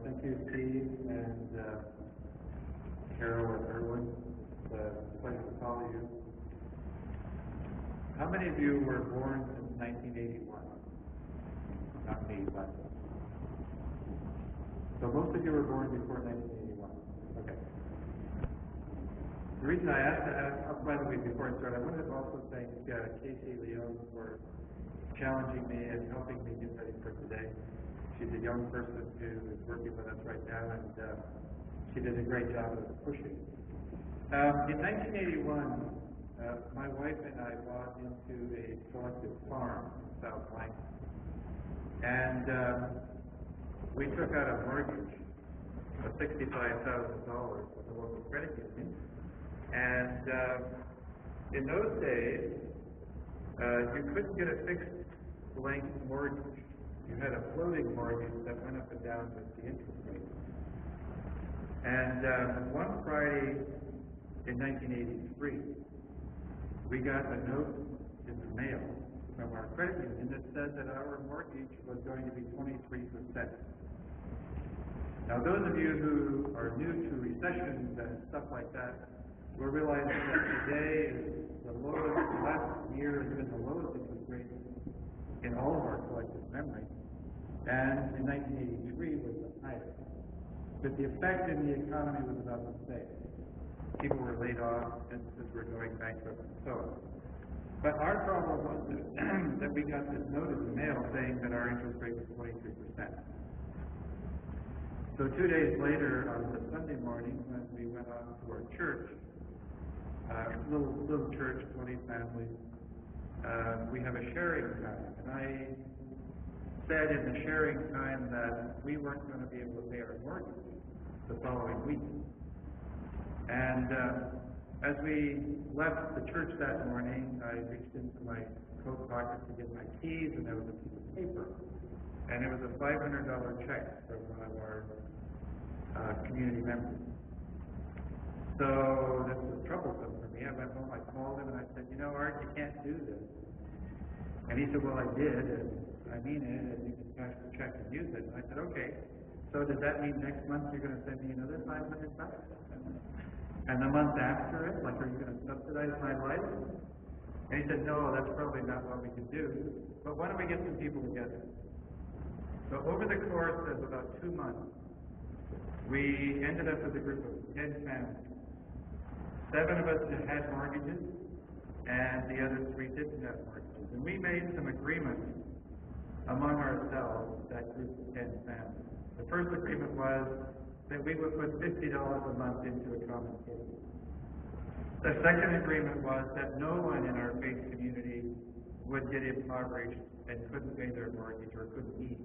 Thank you, Steve, and Carol and Erwin. It's a pleasure to follow you. How many of you were born since 1981? Not me, but. So most of you were born before 1981. Okay. The reason I asked that, by the way, before I start, I wanted to also thank Casey Leon for challenging me and helping me get ready for today. She's a young person who is working with us right now, and she did a great job of pushing. In 1981, my wife and I bought into a selective farm in South Lancashire, and we took out a mortgage of $65,000 with a local credit union. And in those days, you couldn't get a fixed length mortgage. You had a floating mortgage that went up and down with the interest rate. And one Friday in 1983, we got a note in the mail from our credit union that said that our mortgage was going to be 23%. Now, those of you who are new to recessions and stuff like that will realize that today is the lowest, last year has been the lowest interest rate in all of our collective memory, and in 1983 was the highest. But the effect in the economy was about the same. People were laid off, businesses were going bankrupt, and so on. But our problem was that we got this note in the mail saying that our interest rate was 23%. So 2 days later, on the Sunday morning, when we went on to our church, little church, 20 families, we have a sharing time. And I said in the sharing time that we weren't going to be able to pay our mortgage the following week. And as we left the church that morning, I reached into my coat pocket to get my keys, and there was a piece of paper. And it was a $500 check from one of our community members. So this was troublesome for me. I went home, I called him, and I said, Art, you can't do this. And he said, well, I did, and I mean it, and you can cash the check and use it. And I said, okay, so does that mean next month you're going to send me another $500? And the month after it, like, are you going to subsidize my life? And he said, no, that's probably not what we can do, but why don't we get some people together? So over the course of about 2 months, we ended up with a group of 10 families. 7 of us had mortgages, and the other 3 didn't have mortgages. And we made some agreements among ourselves, that group of 10 families. The first agreement was that we would put $50 a month into a common kitty. The second agreement was that no one in our faith community would get impoverished and couldn't pay their mortgage or couldn't eat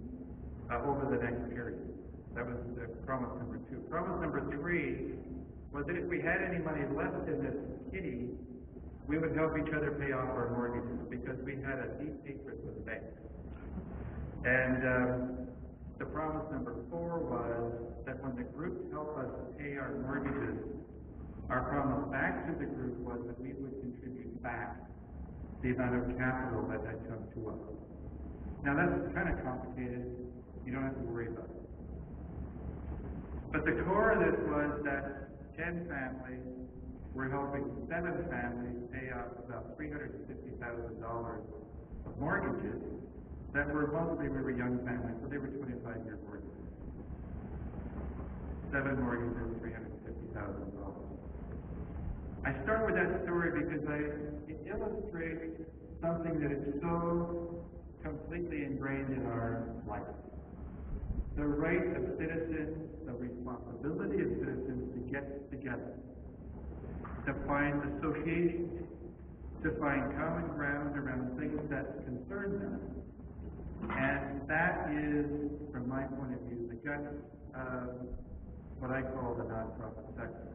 over the next period. That was promise number 2. Promise number 3 was that if we had any money left in this kitty, we would help each other pay off our mortgages because we had a deep secret with the bank. And the promise number 4 was that when the group helped us pay our mortgages, our promise back to the group was that we would contribute back the amount of capital that had come to us. Now that's kind of complicated. You don't have to worry about it. But the core of this was that 10 families were helping 7 families pay off about $350,000 of mortgages that were mostly, we were young families, so they were 25-year mortgages. 7 mortgages, $350,000. I start with that story because it illustrates something that is so completely ingrained in our life. The right of citizens, the responsibility of citizens to get together, to find associations, to find common ground around things that concern them. And that is, from my point of view, the guts of what I call the nonprofit sector.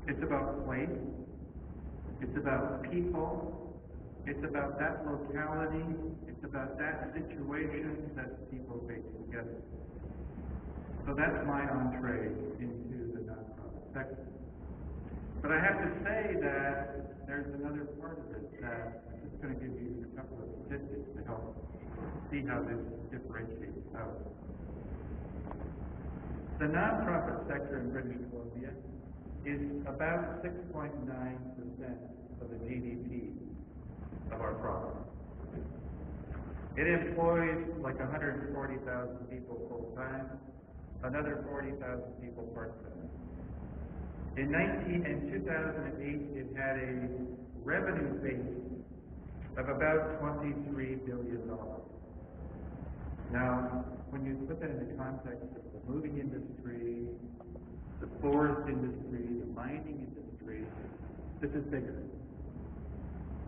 It's about place, it's about people, it's about that locality, it's about that situation that people face together. So that's my entree into the nonprofit sector. But I have to say that there's another part of it that I'm just going to give you a couple of statistics to help see how this differentiate out. The nonprofit sector in British Columbia is about 6.9% of the GDP of our province. It employs like 140,000 people full-time, another 40,000 people part-time. In 2008, it had a revenue base of about $23 billion. Now, when you put that in the context of the moving industry, the forest industry, the mining industry, this is bigger.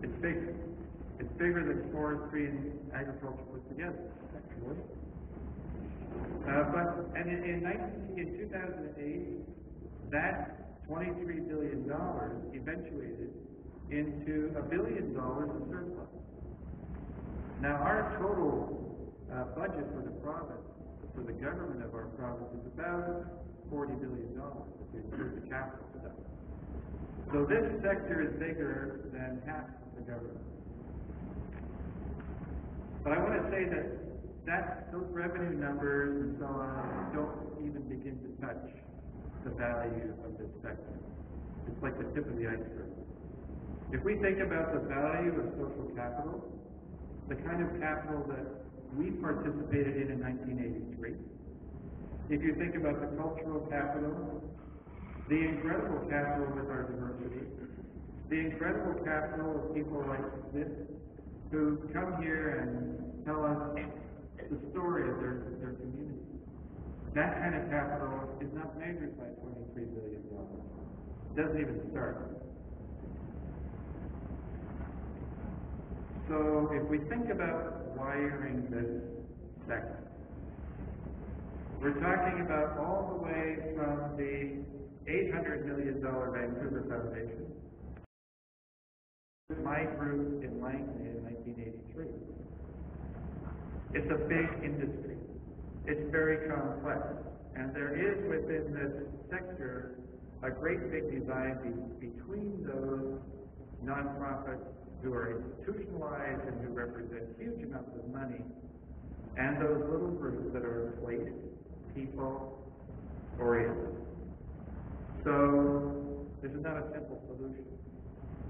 It's bigger. It's bigger than forestry and agriculture put together, actually. In 2008, that $23 billion eventuated into $1 billion of surplus. Now, our total budget for the province, for the government of our province, is about $40 billion if you include the capital stuff. So this sector is bigger than half of the government. But I want to say that those revenue numbers and so on don't even begin to touch the value of this sector. It's like the tip of the iceberg. If we think about the value of social capital, the kind of capital that we participated in 1983, if you think about the cultural capital, the incredible capital with our diversity, the incredible capital of people like this who come here and tell us the story of their community. That kind of capital is not measured by $23 billion. It doesn't even start. So if we think about wiring this sector, we're talking about all the way from the $800 million Vancouver Foundation, my group in Langley in 1983. It's a big industry. It's very complex. And there is within this sector a great big divide between those nonprofits who are institutionalized and who represent huge amounts of money, and those little groups that are place, people-oriented. So this is not a simple solution.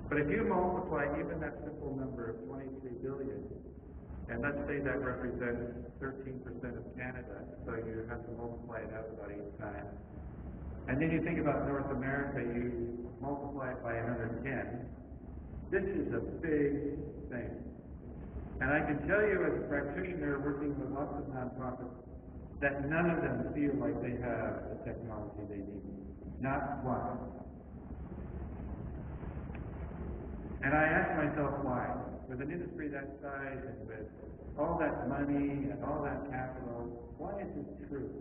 But if you multiply even that simple number of 23 billion, and let's say that represents 13% of Canada, so you have to multiply it out about 8 times. And then you think about North America, you multiply it by 110. This is a big thing. And I can tell you as a practitioner working with lots of nonprofits that none of them feel like they have the technology they need. Not one. And I ask myself why. With an industry that size and with all that money and all that capital, why is this true?